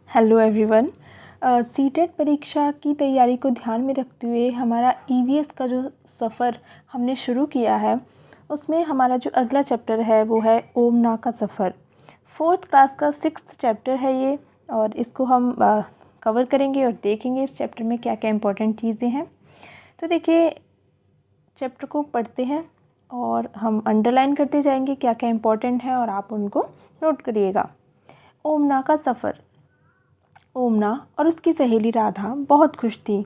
Hello everyone. CTET परीक्षा की तैयारी को ध्यान में रखते हुए हमारा ईवीएस का जो सफ़र हमने शुरू किया है उसमें हमारा जो अगला चैप्टर है वो है ओमना का सफ़र। 4th क्लास का 6th चैप्टर है ये, और इसको हम कवर करेंगे और देखेंगे इस चैप्टर में क्या क्या इम्पोर्टेंट चीज़ें हैं। तो देखिए, चैप्टर को पढ़ते हैं और हम अंडरलाइन करते जाएंगे क्या क्या इम्पोर्टेंट है और आप उनको नोट करिएगा। ओमना का सफ़र। ओमना और उसकी सहेली राधा बहुत खुश थी।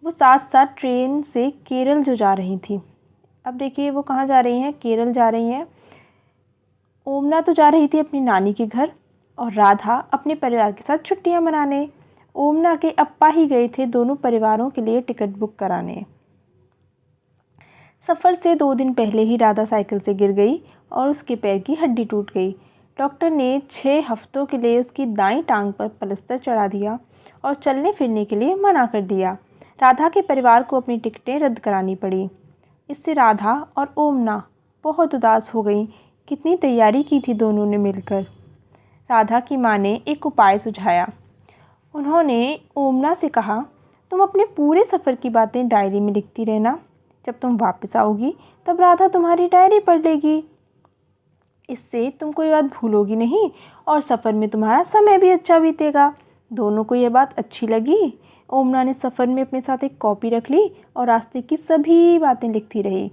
वो साथ साथ ट्रेन से केरल जो जा रही थी। अब देखिए वो कहाँ जा रही हैं, केरल जा रही हैं। ओमना तो जा रही थी अपनी नानी के घर और राधा अपने परिवार के साथ छुट्टियां मनाने। ओमना के अप्पा ही गए थे दोनों परिवारों के लिए टिकट बुक कराने। सफ़र से 2 दिन पहले ही राधा साइकिल से गिर गई और उसके पैर की हड्डी टूट गई। डॉक्टर ने 6 हफ्तों के लिए उसकी दाईं टांग पर प्लास्टर चढ़ा दिया और चलने फिरने के लिए मना कर दिया। राधा के परिवार को अपनी टिकटें रद्द करानी पड़ी। इससे राधा और ओमना बहुत उदास हो गई। कितनी तैयारी की थी दोनों ने मिलकर। राधा की माँ ने एक उपाय सुझाया। उन्होंने ओमना से कहा, तुम अपने पूरे सफ़र की बातें डायरी में लिखती रहना। जब तुम वापस आओगी तब राधा तुम्हारी डायरी पढ़ लेगी। इससे तुम कोई बात भूलोगी नहीं और सफ़र में तुम्हारा समय भी अच्छा बीतेगा। दोनों को यह बात अच्छी लगी। ओमना ने सफ़र में अपने साथ एक कॉपी रख ली और रास्ते की सभी बातें लिखती रही।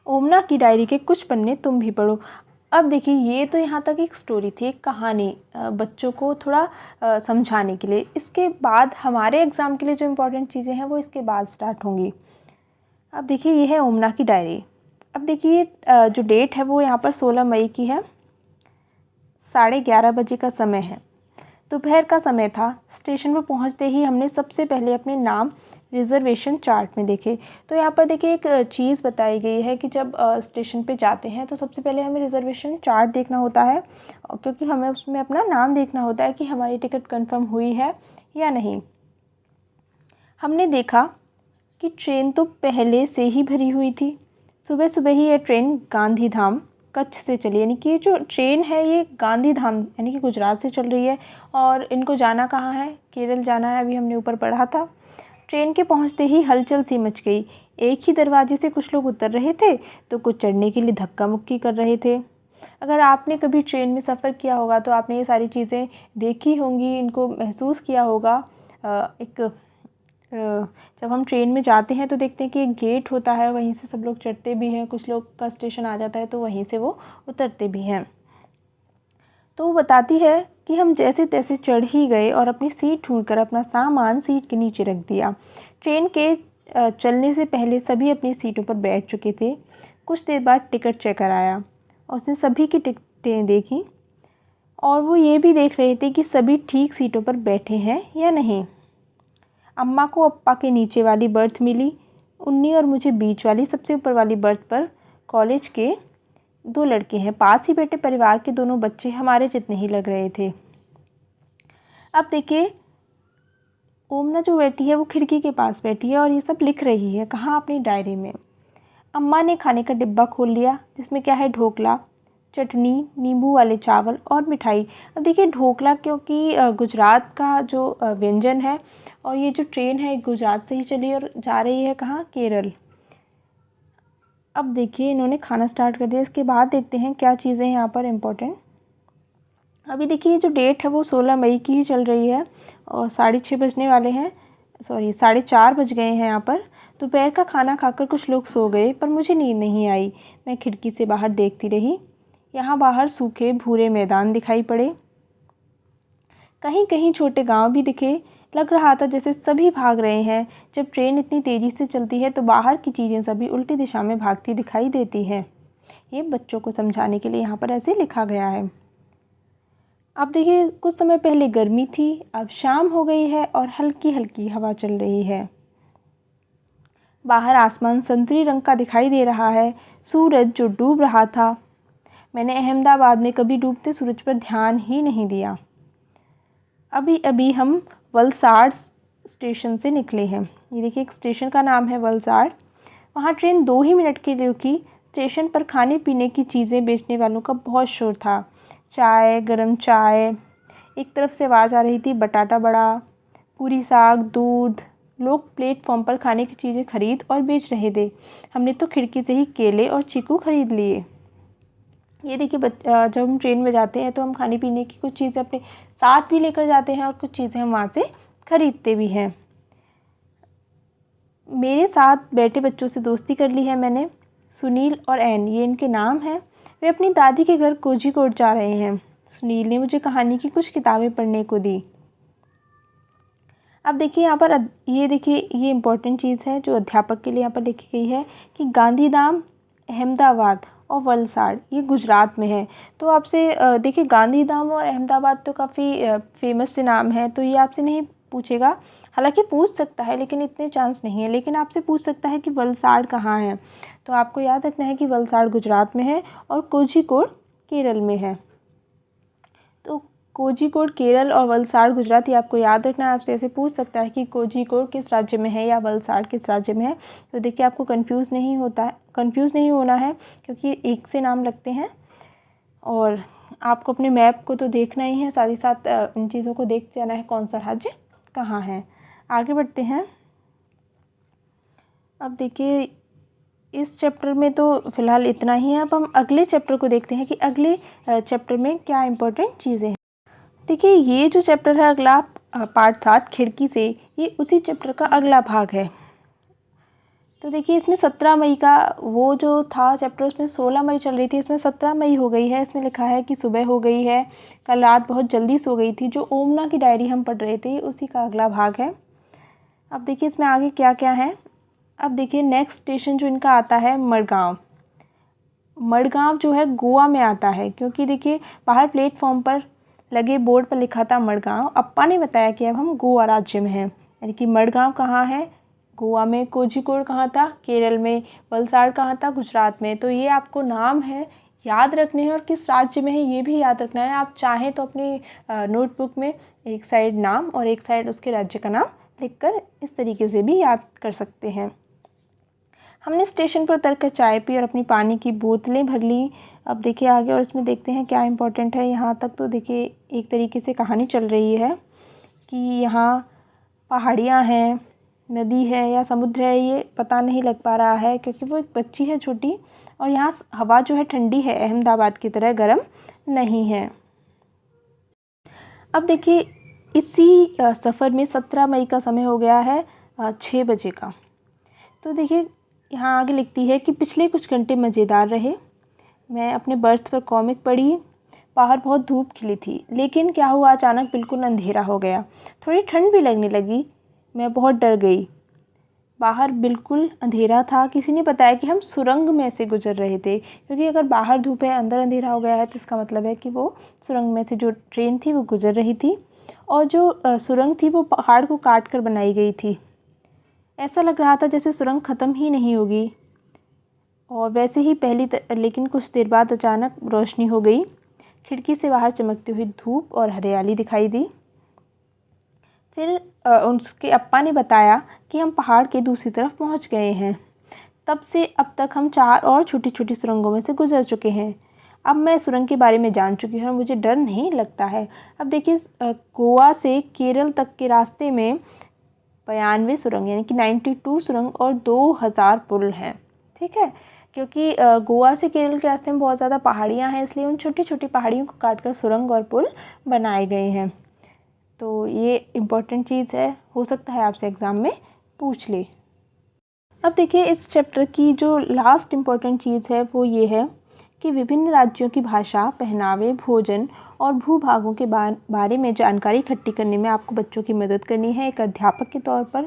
ओमना की डायरी के कुछ पन्ने तुम भी पढ़ो। अब देखिए, ये तो यहाँ तक एक स्टोरी थी, एक कहानी, बच्चों को थोड़ा समझाने के लिए। इसके बाद हमारे एग्ज़ाम के लिए जो इम्पोर्टेंट चीज़ें हैं वो इसके बाद स्टार्ट होंगी। अब देखिए, ये है ओमना की डायरी। अब देखिए, जो डेट है वो यहाँ पर 16 मई की है। 11:30 बजे का समय है। दोपहर का समय था। स्टेशन पर पहुँचते ही हमने सबसे पहले अपने नाम रिज़र्वेशन चार्ट में देखे। तो यहाँ पर देखिए एक चीज़ बताई गई है कि जब स्टेशन पे जाते हैं तो सबसे पहले हमें रिज़र्वेशन चार्ट देखना होता है, क्योंकि हमें उसमें अपना नाम देखना होता है कि हमारी टिकट कंफर्म हुई है या नहीं। हमने देखा कि ट्रेन तो पहले से ही भरी हुई थी। सुबह सुबह ही ये ट्रेन गांधीधाम कच्छ से चली, यानी कि ये जो ट्रेन है ये गांधीधाम यानी कि गुजरात से चल रही है। और इनको जाना कहाँ है, केरल जाना है, अभी हमने ऊपर पढ़ा था। ट्रेन के पहुंचते ही हलचल सी मच गई। एक ही दरवाजे से कुछ लोग उतर रहे थे तो कुछ चढ़ने के लिए धक्का मुक्की कर रहे थे। अगर आपने कभी ट्रेन में सफ़र किया होगा तो आपने ये सारी चीज़ें देखी होंगी, इनको महसूस किया होगा। जब हम ट्रेन में जाते हैं तो देखते हैं कि एक गेट होता है, वहीं से सब लोग चढ़ते भी हैं, कुछ लोग का स्टेशन आ जाता है तो वहीं से वो उतरते भी हैं। तो वो बताती है कि हम जैसे तैसे चढ़ ही गए और अपनी सीट ढूंढकर अपना सामान सीट के नीचे रख दिया। ट्रेन के चलने से पहले सभी अपनी सीटों पर बैठ चुके थे। कुछ देर बाद टिकट चेकर आया और उसने सभी की टिकटें देखी और वो ये भी देख रहे थे कि सभी ठीक सीटों पर बैठे हैं या नहीं। अम्मा को अप्पा के नीचे वाली बर्थ मिली। उन्नी और मुझे बीच वाली सबसे ऊपर वाली बर्थ पर। कॉलेज के 2 लड़के हैं, पास ही बैठे परिवार के दोनों बच्चे हमारे जितने ही लग रहे थे। अब देखिए, ओमना जो बैठी है वो खिड़की के पास बैठी है और ये सब लिख रही है। कहाँ, अपनी डायरी में। अम्मा ने खाने का डिब्बा खोल लिया जिसमें क्या है, ढोकला, चटनी, नींबू वाले चावल और मिठाई। अब देखिए, ढोकला क्योंकि गुजरात का जो व्यंजन है और ये जो ट्रेन है गुजरात से ही चली और जा रही है कहाँ, केरल। अब देखिए, इन्होंने खाना स्टार्ट कर दिया। इसके बाद देखते हैं क्या चीज़ें यहाँ पर इम्पोर्टेंट। अभी देखिए, जो डेट है वो 16 मई की ही चल रही है और 6:30 बजने वाले हैं, 4:30 बज गए हैं यहाँ पर। दोपहर का खाना खाकर कुछ लोग सो गए पर मुझे नींद नहीं आई। मैं खिड़की से बाहर देखती रही। यहाँ बाहर सूखे भूरे मैदान दिखाई पड़े। कहीं कहीं छोटे गांव भी दिखे। लग रहा था जैसे सभी भाग रहे हैं। जब ट्रेन इतनी तेज़ी से चलती है तो बाहर की चीज़ें सभी उल्टी दिशा में भागती दिखाई देती हैं। ये बच्चों को समझाने के लिए यहाँ पर ऐसे लिखा गया है। अब देखिए, कुछ समय पहले गर्मी थी, अब शाम हो गई है और हल्की हल्की हवा चल रही है। बाहर आसमान संतरी रंग का दिखाई दे रहा है। सूरज जो डूब रहा था। मैंने अहमदाबाद में कभी डूबते सूरज पर ध्यान ही नहीं दिया। अभी अभी हम वलसाड़ स्टेशन से निकले हैं। ये देखिए, एक स्टेशन का नाम है वलसाड़। वहाँ ट्रेन 2 ही मिनट के लिए रुकी। स्टेशन पर खाने पीने की चीज़ें बेचने वालों का बहुत शोर था। चाय, गरम चाय, एक तरफ से आवाज़ आ रही थी बटाटा बड़ा, पूरी साग, दूध। लोग प्लेटफॉर्म पर खाने की चीज़ें खरीद और बेच रहे थे। हमने तो खिड़की से ही केले और चीकू खरीद लिए। ये देखिए जब हम ट्रेन में जाते हैं तो हम खाने पीने की कुछ चीज़ें अपने साथ भी लेकर जाते हैं और कुछ चीज़ें हम वहाँ से खरीदते भी हैं। मेरे साथ बैठे बच्चों से दोस्ती कर ली है मैंने। सुनील और एन, ये इनके नाम हैं। वे अपनी दादी के घर कोझीकोड जा रहे हैं। सुनील ने मुझे कहानी की कुछ किताबें पढ़ने को दी। अब देखिए यहाँ पर ये देखिए ये इम्पोर्टेंट चीज़ है जो अध्यापक के लिए यहाँ पर लिखी गई है कि गांधीधाम, अहमदाबाद और वलसाड़ ये गुजरात में है। तो आपसे देखिए गांधीधाम और अहमदाबाद तो काफ़ी फेमस से नाम है, तो ये आपसे नहीं पूछेगा। हालांकि पूछ सकता है लेकिन इतने चांस नहीं है। लेकिन आपसे पूछ सकता है कि वलसाड़ कहाँ है, तो आपको याद रखना है कि वलसाड़ गुजरात में है और कोझीकोड केरल में है। तो कोझीकोड केरल और वलसाड़ गुजरात, ये आपको याद रखना है। आपसे ऐसे पूछ सकता है कि कोझीकोड किस राज्य में है या वलसाड़ किस राज्य में है। तो देखिए आपको कंफ्यूज नहीं होना है क्योंकि एक से नाम लगते हैं। और आपको अपने मैप को तो देखना ही है, साथ ही साथ इन चीज़ों को देखते जाना है कौन सा राज्य कहाँ है। आगे बढ़ते हैं। अब देखिए इस चैप्टर में तो फ़िलहाल इतना ही है। अब हम अगले चैप्टर को देखते हैं कि अगले चैप्टर में क्या इम्पोर्टेंट चीज़ें हैं। देखिए ये जो चैप्टर है अगला पार्ट 7 खिड़की से, ये उसी चैप्टर का अगला भाग है। तो देखिए इसमें 17 मई का वो जो था चैप्टर, उसमें 16 मई चल रही थी, इसमें 17 मई हो गई है। इसमें लिखा है कि सुबह हो गई है, कल रात बहुत जल्दी सो गई थी। जो ओमना की डायरी हम पढ़ रहे थे उसी का अगला भाग है। अब देखिए इसमें आगे क्या क्या है। अब देखिए नेक्स्ट स्टेशन जो इनका आता है मडगांव। मडगांव जो है गोवा में आता है, क्योंकि देखिए बाहर प्लेटफॉर्म पर लगे बोर्ड पर लिखा था मडगांव। अप्पा ने बताया कि अब हम गोवा राज्य में हैं, यानी कि मडगांव कहाँ है, गोवा में। कोझीकोड कहाँ था, केरल में। वलसाड़ कहाँ था, गुजरात में। तो ये आपको नाम है याद रखने हैं और किस राज्य में है ये भी याद रखना है। आप चाहें तो अपनी नोटबुक में एक साइड नाम और एक साइड उसके राज्य का नाम लिखकर इस तरीके से भी याद कर सकते हैं। हमने स्टेशन पर उतरकर चाय पी और अपनी पानी की बोतलें भर ली। अब देखिए आगे और इसमें देखते हैं क्या इम्पोर्टेंट है। यहाँ तक तो देखिए एक तरीके से कहानी चल रही है कि यहाँ पहाड़ियाँ हैं, नदी है या समुद्र है, ये पता नहीं लग पा रहा है क्योंकि वो एक बच्ची है छोटी। और यहाँ हवा जो है ठंडी है, अहमदाबाद की तरह गर्म नहीं है। अब देखिए इसी सफ़र में 17 मई का समय हो गया है 6 बजे का। तो देखिए यहाँ आगे लिखती है कि पिछले कुछ घंटे मज़ेदार रहे। मैं अपने बर्थ पर कॉमिक पढ़ी। बाहर बहुत धूप खिली थी, लेकिन क्या हुआ अचानक बिल्कुल अंधेरा हो गया। थोड़ी ठंड भी लगने लगी। मैं बहुत डर गई। बाहर बिल्कुल अंधेरा था। किसी ने बताया कि हम सुरंग में से गुजर रहे थे, क्योंकि अगर बाहर धूप है अंदर अंधेरा हो गया है तो इसका मतलब है कि वो सुरंग में से जो ट्रेन थी वो गुजर रही थी। और जो सुरंग थी वो पहाड़ को काट कर बनाई गई थी। ऐसा लग रहा था जैसे सुरंग ख़त्म ही नहीं होगी। और वैसे ही लेकिन कुछ देर बाद अचानक रोशनी हो गई। खिड़की से बाहर चमकती हुई धूप और हरियाली दिखाई दी। फिर उसके अप्पा ने बताया कि हम पहाड़ के दूसरी तरफ पहुंच गए हैं। तब से अब तक हम 4 और छोटी छोटी सुरंगों में से गुजर चुके हैं। अब मैं सुरंग के बारे में जान चुकी हूँ और मुझे डर नहीं लगता है। अब देखिए गोवा से केरल तक के रास्ते में 92 सुरंग यानी कि 92 सुरंग और 2000 पुल हैं। ठीक है, क्योंकि गोवा से केरल के रास्ते में बहुत ज़्यादा पहाड़ियाँ हैं, इसलिए उन छोटी छोटी पहाड़ियों को काटकर सुरंग और पुल बनाए गए हैं। तो ये इम्पोर्टेंट चीज़ है, हो सकता है आपसे एग्ज़ाम में पूछ ले। अब देखिए इस चैप्टर की जो लास्ट इम्पोर्टेंट चीज़ है वो ये है कि विभिन्न राज्यों की भाषा, पहनावे, भोजन और भूभागों के बारे में जानकारी इकट्ठी करने में आपको बच्चों की मदद करनी है एक अध्यापक के तौर पर।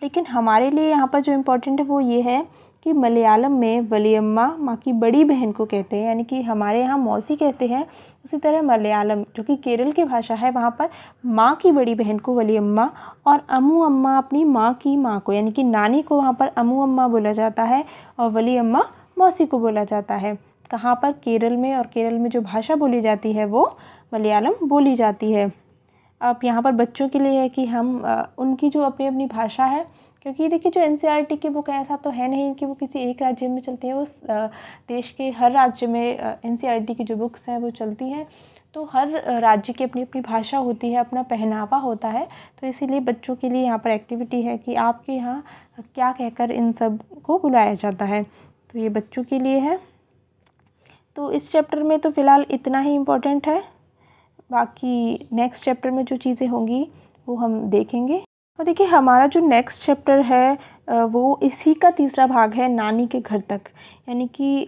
लेकिन हमारे लिए यहाँ पर जो इम्पोर्टेंट है वो ये है कि मलयालम में वलियम्मा माँ की बड़ी बहन को कहते हैं, यानी कि हमारे यहाँ मौसी कहते हैं, उसी तरह मलयालम जो कि केरल की भाषा है वहाँ पर माँ की बड़ी बहन को वलियम्मा और अम्मू अम्मा अपनी माँ की माँ को यानी कि नानी को वहाँ पर अम्मू अम्मा बोला जाता है और वलियम्मा मौसी को बोला जाता है। कहाँ पर, केरल में। और केरल में जो भाषा बोली जाती है वो मलयालम बोली जाती है। अब यहाँ पर बच्चों के लिए है कि हम उनकी जो अपनी अपनी भाषा है क्योंकि देखिए जो एनसीईआरटी की बुक है ऐसा तो है नहीं कि वो किसी एक राज्य में चलती है, वो देश के हर राज्य में एनसीईआरटी की जो बुक्स हैं वो चलती हैं। तो हर राज्य की अपनी अपनी भाषा होती है, अपना पहनावा होता है, तो इसीलिए बच्चों के लिए यहाँ पर एक्टिविटी है कि आपके यहाँ क्या कहकर इन सब को बुलाया जाता है। तो ये बच्चों के लिए है। तो इस चैप्टर में तो फ़िलहाल इतना ही इम्पोर्टेंट है, बाकी नेक्स्ट चैप्टर में जो चीज़ें होंगी वो हम देखेंगे। और देखिए हमारा जो नेक्स्ट चैप्टर है वो इसी का तीसरा भाग है, नानी के घर तक। यानी कि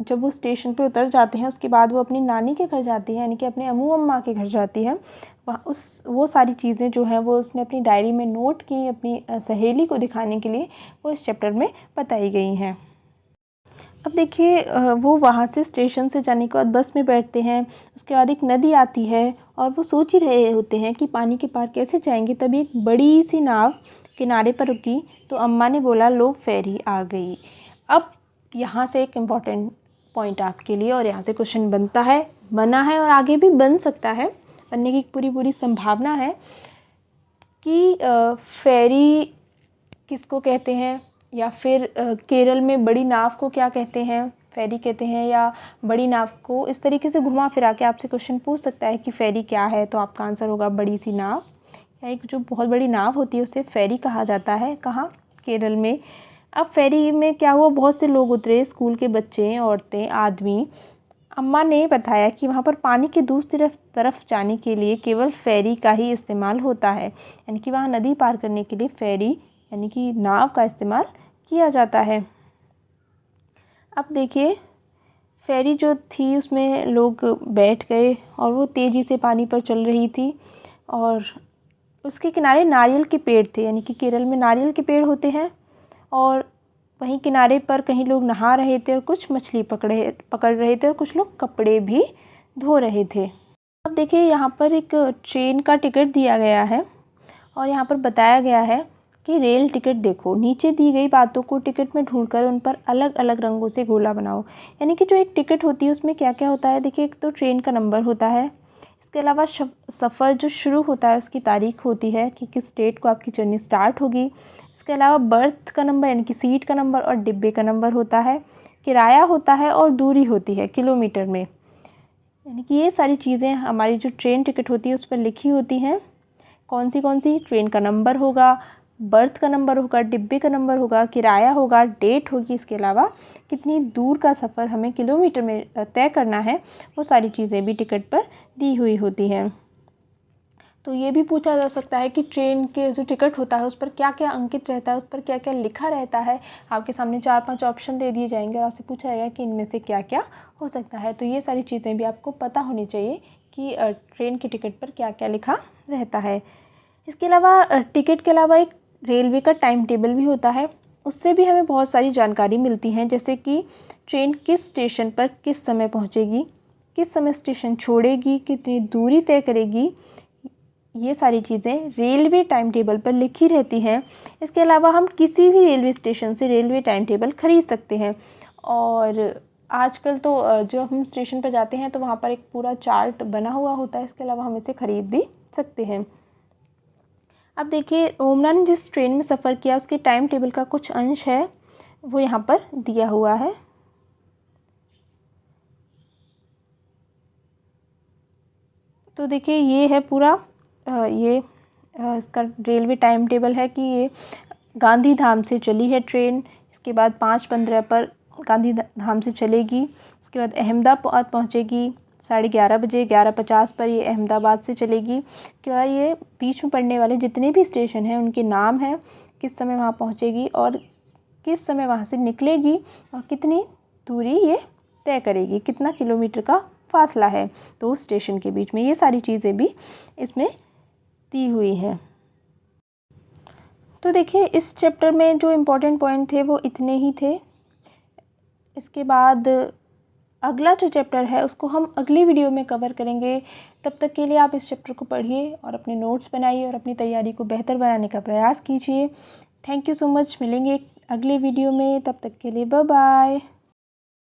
जब वो स्टेशन पे उतर जाते हैं उसके बाद वो अपनी नानी के घर जाती है, यानी कि अपने अम्मू अम्मा के घर जाती है। वहाँ वो सारी चीज़ें जो हैं वो उसने अपनी डायरी में नोट की, अपनी सहेली को दिखाने के लिए वो इस चैप्टर में बताई गई हैं। अब देखिए वो वहाँ से स्टेशन से जाने के बाद बस में बैठते हैं, उसके बाद एक नदी आती है और वो सोच ही रहे होते हैं कि पानी के पार कैसे जाएंगे। तभी एक बड़ी सी नाव किनारे पर रुकी तो अम्मा ने बोला, लो फेरी आ गई। अब यहाँ से एक इम्पॉर्टेंट पॉइंट आपके लिए, और यहाँ से क्वेश्चन बनता है, बना है और आगे भी बन सकता है, बनने की पूरी संभावना है कि फेरी किसको कहते हैं, या फिर केरल में बड़ी नाव को क्या कहते हैं, फेरी कहते हैं या बड़ी नाव को। इस तरीके से घुमा फिरा के आपसे क्वेश्चन पूछ सकता है कि फेरी क्या है, तो आपका आंसर होगा बड़ी सी नाव, या एक जो बहुत बड़ी नाव होती है उसे फेरी कहा जाता है। कहाँ? केरल में। अब फेरी में क्या हुआ, बहुत से लोग उतरे, स्कूल के बच्चे, औरतें, आदमी। अम्मा ने बताया कि वहाँ पर पानी के दूसरी तरफ जाने के लिए केवल फेरी का ही इस्तेमाल होता है, यानी कि वहाँ नदी पार करने के लिए फेरी यानी कि नाव का इस्तेमाल किया जाता है। अब देखिए फेरी जो थी उसमें लोग बैठ गए और वो तेज़ी से पानी पर चल रही थी, और उसके किनारे नारियल के पेड़ थे, यानी कि केरल में नारियल के पेड़ होते हैं, और वहीं किनारे पर कहीं लोग नहा रहे थे और कुछ मछली पकड़ रहे थे और कुछ लोग कपड़े भी धो रहे थे। अब देखिए यहाँ पर एक ट्रेन का टिकट दिया गया है और यहाँ पर बताया गया है कि रेल टिकट देखो, नीचे दी गई बातों को टिकट में ढूंढकर उन पर अलग अलग रंगों से गोला बनाओ। यानी कि जो एक टिकट होती है उसमें क्या क्या होता है, देखिए एक तो ट्रेन का नंबर होता है, इसके अलावा सफ़र जो शुरू होता है उसकी तारीख होती है कि किस डेट को आपकी जर्नी स्टार्ट होगी। इसके अलावा बर्थ का नंबर यानी कि सीट का नंबर और डिब्बे का नंबर होता है, किराया होता है और दूरी होती है किलोमीटर में। यानी कि ये सारी चीज़ें हमारी जो ट्रेन टिकट होती है उस पर लिखी होती हैं। कौन सी ट्रेन का नंबर होगा, बर्थ का नंबर होगा, डिब्बे का नंबर होगा, किराया होगा, डेट होगी, इसके अलावा कितनी दूर का सफ़र हमें किलोमीटर में तय करना है, वो सारी चीज़ें भी टिकट पर दी हुई होती हैं। तो ये भी पूछा जा सकता है कि ट्रेन के जो टिकट होता है उस पर क्या क्या अंकित रहता है, उस पर क्या क्या लिखा रहता है। आपके सामने 4-5 ऑप्शन दे दिए जाएंगे और आपसे पूछा जाएगा कि इनमें से क्या क्या हो सकता है। तो ये सारी चीज़ें भी आपको पता होनी चाहिए कि ट्रेन के टिकट पर क्या क्या लिखा रहता है। इसके अलावा टिकट के अलावा एक रेलवे का टाइम टेबल भी होता है, उससे भी हमें बहुत सारी जानकारी मिलती हैं, जैसे कि ट्रेन किस स्टेशन पर किस समय पहुंचेगी, किस समय स्टेशन छोड़ेगी, कितनी दूरी तय करेगी, ये सारी चीज़ें रेलवे टाइम टेबल पर लिखी रहती हैं। इसके अलावा हम किसी भी रेलवे स्टेशन से रेलवे टाइम टेबल ख़रीद सकते हैं, और आजकल तो जो हम स्टेशन पर जाते हैं तो वहाँ पर एक पूरा चार्ट बना हुआ होता है, इसके अलावा हम इसे ख़रीद भी सकते हैं। अब देखिए ओमना ने जिस ट्रेन में सफ़र किया उसके टाइम टेबल का कुछ अंश है वो यहाँ पर दिया हुआ है। तो देखिए ये है पूरा इसका रेलवे टाइम टेबल है कि ये गांधी धाम से चली है ट्रेन, इसके बाद 5:15 पर गांधी धाम से चलेगी, उसके बाद अहमदाबाद पहुँचेगी 11:30 बजे, 11:50 पर ये अहमदाबाद से चलेगी। क्या ये बीच में पड़ने वाले जितने भी स्टेशन हैं उनके नाम हैं, किस समय वहाँ पहुँचेगी और किस समय वहाँ से निकलेगी और कितनी दूरी ये तय करेगी, कितना किलोमीटर का फासला है दो स्टेशन के बीच में, ये सारी चीज़ें भी इसमें दी हुई हैं। तो देखिए इस चैप्टर में जो इम्पोर्टेंट पॉइंट थे वो इतने ही थे। इसके बाद अगला जो चैप्टर है उसको हम अगली वीडियो में कवर करेंगे। तब तक के लिए आप इस चैप्टर को पढ़िए और अपने नोट्स बनाइए और अपनी तैयारी को बेहतर बनाने का प्रयास कीजिए। Thank you so much. मिलेंगे अगले वीडियो में, तब तक के लिए बाय बाय।